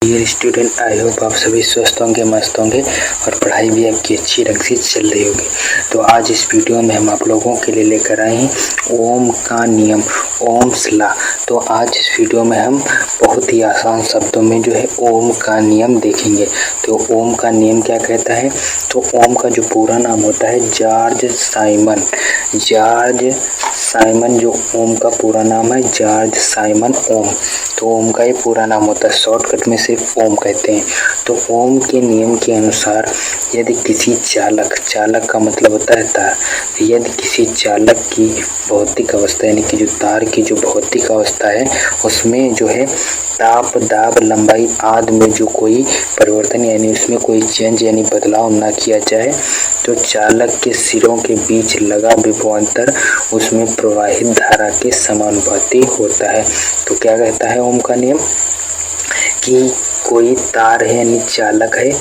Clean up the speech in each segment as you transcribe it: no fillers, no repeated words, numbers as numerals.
Dear student, I hope आप सभी स्वस्थ होंगे, मस्त होंगे और पढ़ाई भी आपकी अच्छी ढंग से चल रही होगी। तो आज इस वीडियो में हम आप लोगों के लिए लेकर आए हैं ओम का नियम, ओम्स लॉ। तो आज इस वीडियो में हम बहुत ही आसान शब्दों में जो है ओम का नियम देखेंगे। तो ओम का नियम क्या कहता है? तो ओम का जो पूरा नाम होता है जॉर्ज साइमन। जॉर्ज साइमन जो ओम का पूरा नाम है, जॉर्ज साइमन ओम। तो ओम का ये पूरा नाम होता है, शॉर्टकट में सिर्फ ओम कहते हैं। तो ओम के नियम के अनुसार यदि किसी चालक का मतलब होता है तार, यदि किसी चालक की भौतिक अवस्था यानी कि जो तार की जो भौतिक अवस्था है उसमें जो है ताप, दाब, लंबाई आदि में जो कोई परिवर्तन यानी उसमें कोई चेंज यानी बदलाव ना किया जाए तो चालक के सिरों के बीच लगा विभवांतर उसमें प्रवाहित धारा के समानुपाती होता है। तो क्या कहता है ओम का नियम कि कोई तार है यानी चालक है,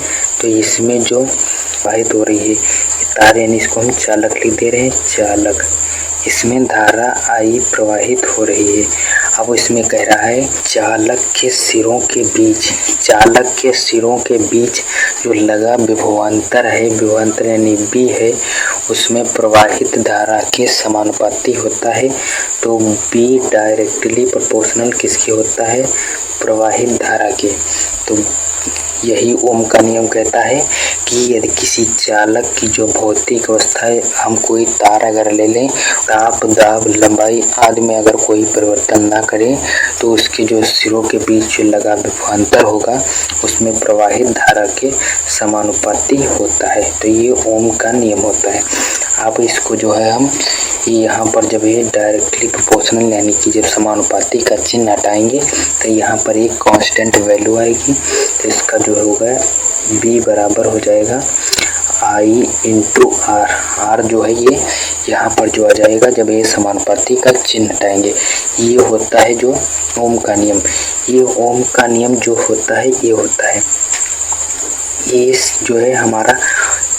तो इसमें जो प्रवाहित हो रही है तार यानी इसको हम चालक लिख दे रहे हैं, चालक, इसमें धारा आई प्रवाहित हो रही है। अब इसमें कह रहा है चालक के सिरों के बीच जो लगा विभवांतर है, विभवांतर यानी बी है, उसमें प्रवाहित धारा के समानुपाती होता है। तो बी डायरेक्टली प्रोपोर्शनल किसके होता है? प्रवाहित धारा के। तो यही ओम का नियम कहता है कि यदि किसी चालक की जो भौतिक अवस्था है, हम कोई तार अगर ले लें, ताप, दाब, लंबाई आदि में अगर कोई परिवर्तन ना करें तो उसके जो सिरों के बीच लगा विभवांतर होगा उसमें प्रवाहित धारा के समानुपाती होता है। तो ये ओम का नियम होता है। अब इसको जो है हम यहाँ पर जब ये डायरेक्टली प्रोपोर्शनल यानी कि जब समानुपाती का चिन्ह हटाएंगे तो यहाँ पर एक कांस्टेंट वैल्यू आएगी। तो इसका जो होगा b बराबर हो जाएगा I इंटू आर। आर जो है ये यहाँ पर जो आ जाएगा जब ये समानुपाती का चिन्ह हटाएंगे। ये होता है जो ओम का नियम। ये ओम का नियम जो होता है ये होता है, ये जो है हमारा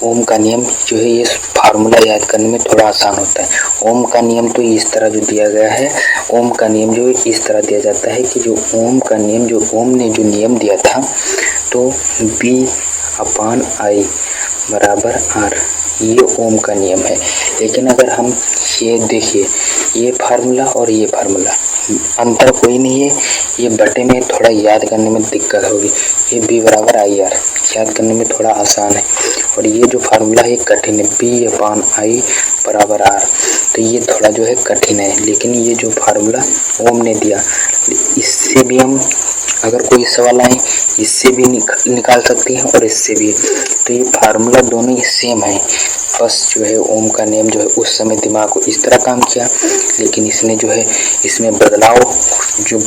ओम का नियम जो है ये फार्मूला याद करने में थोड़ा आसान होता है। ओम का नियम तो इस तरह जो दिया गया है, ओम का नियम जो इस तरह दिया जाता है कि जो ओम का नियम जो ओम ने जो नियम दिया था तो B अपान I बराबर R, ये ओम का नियम है। लेकिन अगर हम ये देखिए, ये फार्मूला और ये फार्मूला अंतर कोई नहीं है, ये बटे में थोड़ा याद करने में दिक्कत होगी। ये B बराबर IR याद करने में थोड़ा आसान है, और ये जो फार्मूला है कठिन है, B अपान I बराबर R। तो ये थोड़ा जो है कठिन है, लेकिन ये जो फार्मूला ओम ने दिया इससे भी हम अगर कोई सवाल आए इससे भी निकाल सकते हैं और इससे भी। तो ये फार्मूला दोनों ही सेम है, बस जो है ओम का नियम जो है उस समय दिमाग को इस तरह काम किया, लेकिन इसने जो है इसमें बदलाव जो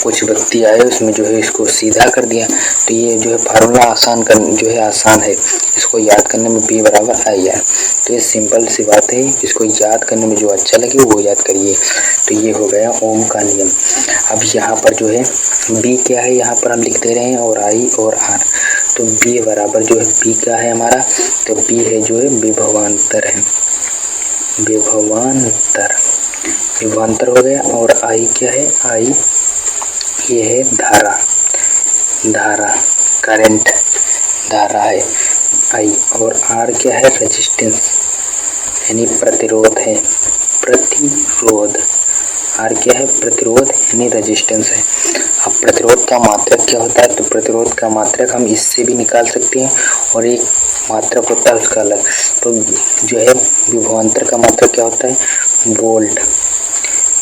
कुछ व्यक्ति आए उसमें जो है इसको सीधा कर दिया। तो ये जो है फार्मूला आसान है, इसको याद करने में B बराबर IR। तो ये सिंपल सी बात है, इसको याद करने में जो अच्छा लगे वो याद करिए। तो ये हो गया ओम का नियम। अब यहाँ पर जो है B क्या है यहाँ पर हम लिख दे रहे हैं, और I और R। तो B बराबर जो है B क्या है हमारा? तो B है जो है विभवांतर है, विभवांतर हो गया। और I क्या है? I ये है धारा करंट, धारा है I। और R क्या है? रेजिस्टेंस यानी प्रतिरोध है, प्रतिरोध। R क्या है? प्रतिरोध यानी रेजिस्टेंस है। अब प्रतिरोध का मात्रक क्या होता है? तो प्रतिरोध का मात्रक हम इससे भी निकाल सकते हैं, और एक मात्रक होता है उसका अलग। तो जो है विभवांतर का मात्रक क्या होता है? वोल्ट।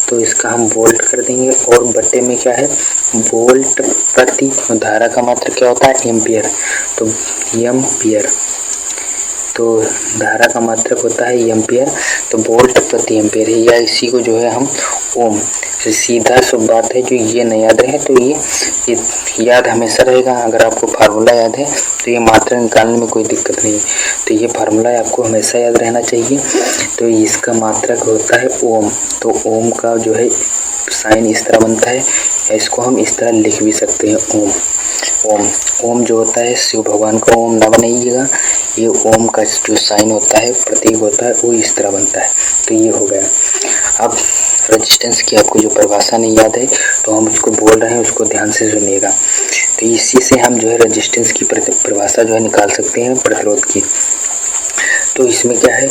तो इसका हम वोल्ट कर देंगे, और बटे में क्या है? वोल्ट प्रति। धारा का मात्रक क्या होता है? एम्पियर। तो एम्पियर, तो धारा का मात्रक होता है एम्पियर, तो वोल्ट प्रति एम्पियर है, या इसी को जो है हम ओम। सीधा सब बात है, जो ये न याद रहे तो ये याद हमेशा रहेगा। अगर आपको फार्मूला याद है तो ये मात्रा निकालने में कोई दिक्कत नहीं है। तो ये फार्मूला आपको हमेशा याद रहना चाहिए। तो इसका मात्रक होता है ओम। तो ओम का जो है साइन इस तरह बनता है, या इसको हम इस तरह लिख भी सकते हैं ओम। ओम जो होता है शिव भगवान का ओम ना बनाइएगा, ये ओम का जो साइन होता है, प्रतीक होता है, वो इस तरह बनता है। तो ये हो गया। अब रेजिस्टेंस की आपको जो परिभाषा नहीं याद है तो हम उसको बोल रहे हैं, उसको ध्यान से सुनिएगा। तो इसी से हम जो है रेजिस्टेंस की परिभाषा जो है निकाल सकते हैं प्रतिरोध की। तो इसमें क्या है,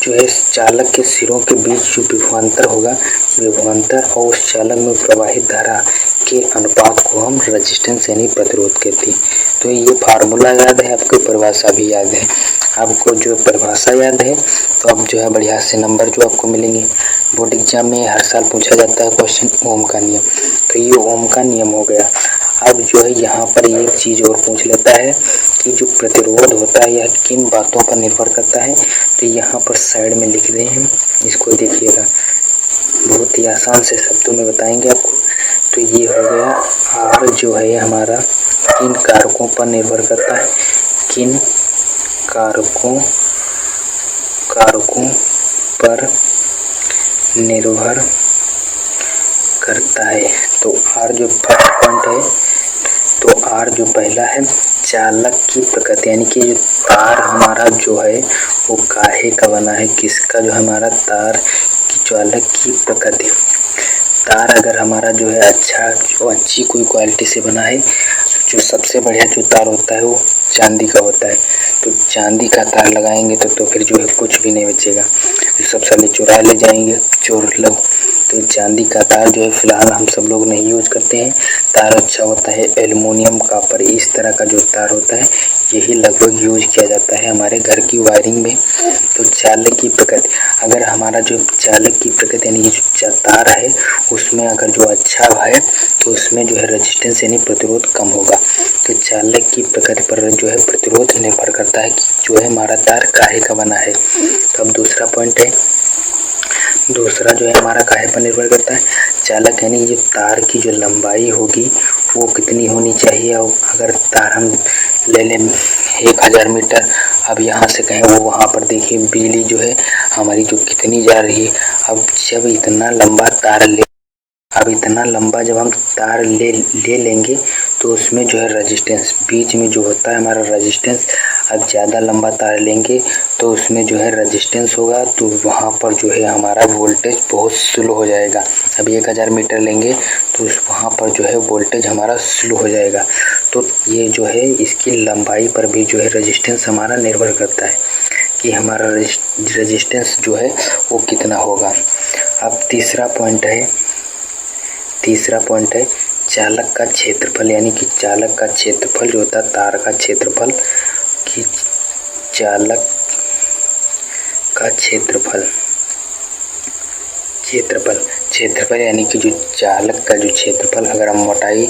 जो है चालक के सिरों के बीच जो विभवांतर होगा, विभवांतर और उस चालक में प्रवाहित धारा के अनुपात को हम रेजिस्टेंस यानी प्रतिरोध कहते हैं। तो ये फार्मूला याद है आपको, परिभाषा भी याद है आपको। जो परिभाषा याद है तो अब जो है बढ़िया से नंबर जो आपको मिलेंगे। बोर्ड एग्जाम में हर साल पूछा जाता है क्वेश्चन ओम का नियम, तो ये ओम का नियम हो गया। अब जो है यहाँ पर एक चीज़ और पूछ लेता है कि जो प्रतिरोध होता है यह किन बातों पर निर्भर करता है। तो यहाँ पर साइड में लिख रहे हैं, इसको देखिएगा, बहुत ही आसान से शब्दों में बताएंगे आपको। तो ये हो गया आर जो है हमारा किन कारकों पर निर्भर करता है, किन कारकों पर निर्भर करता है। तो आर जो फर्स्ट पॉइंट है, तो आर जो पहला है चालक की प्रकृति, यानी कि जो तार हमारा जो है वो काहे का बना है, किसका जो हमारा तार की चालक की प्रकृति। तार अगर हमारा जो है अच्छी कोई क्वालिटी से बना है, जो सबसे बढ़िया जो तार होता है वो चांदी का होता है। तो चांदी का तार लगाएंगे तो फिर जो है कुछ भी नहीं बचेगा, सब साले चुरा ले जाएंगे चोर लोग। तो चांदी का तार जो है फिलहाल हम सब लोग नहीं यूज करते हैं। तार अच्छा होता है एल्युमिनियम कॉपर, इस तरह का जो तार होता है यही लगभग यूज किया जाता है हमारे घर की वायरिंग में। तो चालक की प्रकृति, अगर हमारा जो चालक की प्रकृति यानी जो तार है उसमें अगर जो अच्छा है तो उसमें जो है रेजिस्टेंस यानी प्रतिरोध कम होगा। तो चालक की प्रकृति पर जो है प्रतिरोध निर्भर करता है कि जो है हमारा तार काहे का बना है। तो अब दूसरा पॉइंट है, दूसरा जो है हमारा काहे पर निर्भर करता है, चालक यानी जो तार की जो लंबाई होगी वो कितनी होनी चाहिए। और अगर तार हम ले लें 1000 मीटर, अब यहाँ से कहें वो वहाँ पर देखिए बिजली जो है हमारी जो कितनी जा रही है। अब जब इतना लंबा जब हम तार ले लेंगे तो उसमें जो है रेजिस्टेंस बीच में जो होता है हमारा रेजिस्टेंस, अब ज़्यादा लंबा तार लेंगे तो उसमें जो है रेजिस्टेंस होगा, तो वहाँ पर जो है हमारा वोल्टेज बहुत स्लो हो जाएगा। अब 1000 मीटर लेंगे तो वहाँ पर जो है वोल्टेज हमारा स्लो हो जाएगा। तो ये जो है इसकी लंबाई पर भी जो है रेजिस्टेंस हमारा निर्भर करता है कि हमारा रेजिस्टेंस जो है वो कितना होगा। अब तीसरा पॉइंट है चालक का क्षेत्रफल, यानी कि चालक का क्षेत्रफल जो होता है तार का क्षेत्रफल, कि चालक का क्षेत्रफल यानी कि जो चालक का जो क्षेत्रफल, अगर हम मोटाई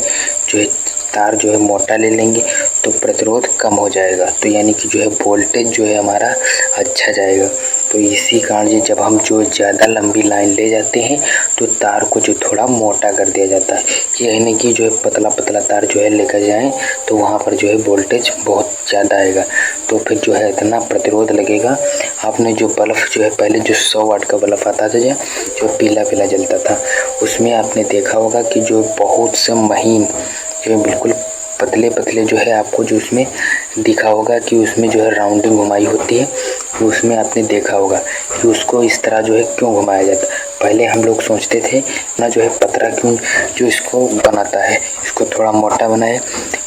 जो है तार जो है मोटा ले लेंगे तो प्रतिरोध कम हो जाएगा, तो यानी कि जो है वोल्टेज जो है हमारा अच्छा जाएगा। तो इसी कारण जब हम जो ज़्यादा लंबी लाइन ले जाते हैं तो तार को जो थोड़ा मोटा कर दिया जाता है, ये नहीं कि जो है पतला तार जो है लेकर जाएं तो वहाँ पर जो है वोल्टेज बहुत ज़्यादा आएगा, तो फिर जो है इतना प्रतिरोध लगेगा। आपने जो बल्ब जो है पहले जो 100 वाट का बल्ब आता था जो पीला जलता था, उसमें आपने देखा होगा कि जो बहुत से महीन जो बिल्कुल पतले जो है आपको जो उसमें दिखा होगा कि उसमें जो है राउंडिंग घुमाई होती है, तो उसमें आपने देखा होगा कि उसको इस तरह जो है क्यों घुमाया जाता है। पहले हम लोग सोचते थे ना जो है पतरा क्यों जो इसको बनाता है, इसको थोड़ा मोटा बनाए,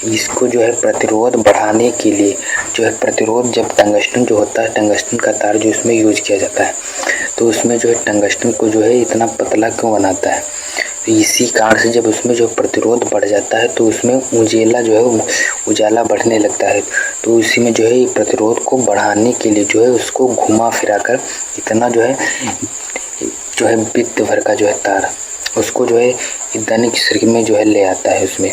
इसको जो है प्रतिरोध बढ़ाने के लिए जो है प्रतिरोध, जब टंगस्टन जो होता है टंगस्टन का तार जो इसमें यूज किया जाता है तो उसमें जो है टंगस्टन को जो है इतना पतला क्यों बनाता है, इसी कारण से जब उसमें जो प्रतिरोध बढ़ जाता है तो उसमें उजाला बढ़ने लगता है, तो इसी में जो है प्रतिरोध को बढ़ाने के लिए जो है उसको घुमा फिरा कर इतना जो है वित्त भर का जो है तार उसको जो है दैनिक शरीर में जो है ले आता है उसमें।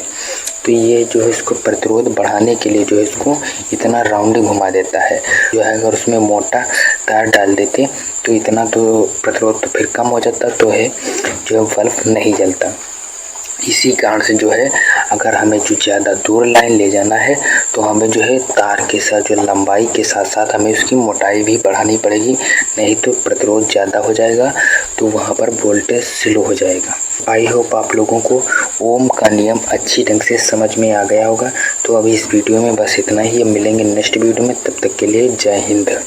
तो ये जो है इसको प्रतिरोध बढ़ाने के लिए जो है इसको इतना राउंडिंग घुमा देता है। जो है अगर उसमें मोटा तार डाल देते तो इतना तो प्रतिरोध तो फिर कम हो जाता, तो है जो है बल्ब नहीं जलता। इसी कारण से जो है अगर हमें जो ज़्यादा दूर लाइन ले जाना है तो हमें जो है तार के साथ जो लंबाई के साथ साथ हमें उसकी मोटाई भी बढ़ानी पड़ेगी, नहीं तो प्रतिरोध ज़्यादा हो जाएगा तो वहाँ पर वोल्टेज स्लो हो जाएगा। आई होप आप लोगों को ओम का नियम अच्छी ढंग से समझ में आ गया होगा। तो अभी इस वीडियो में बस इतना ही, अब मिलेंगे नेक्स्ट वीडियो में, तब तक के लिए जय हिंद।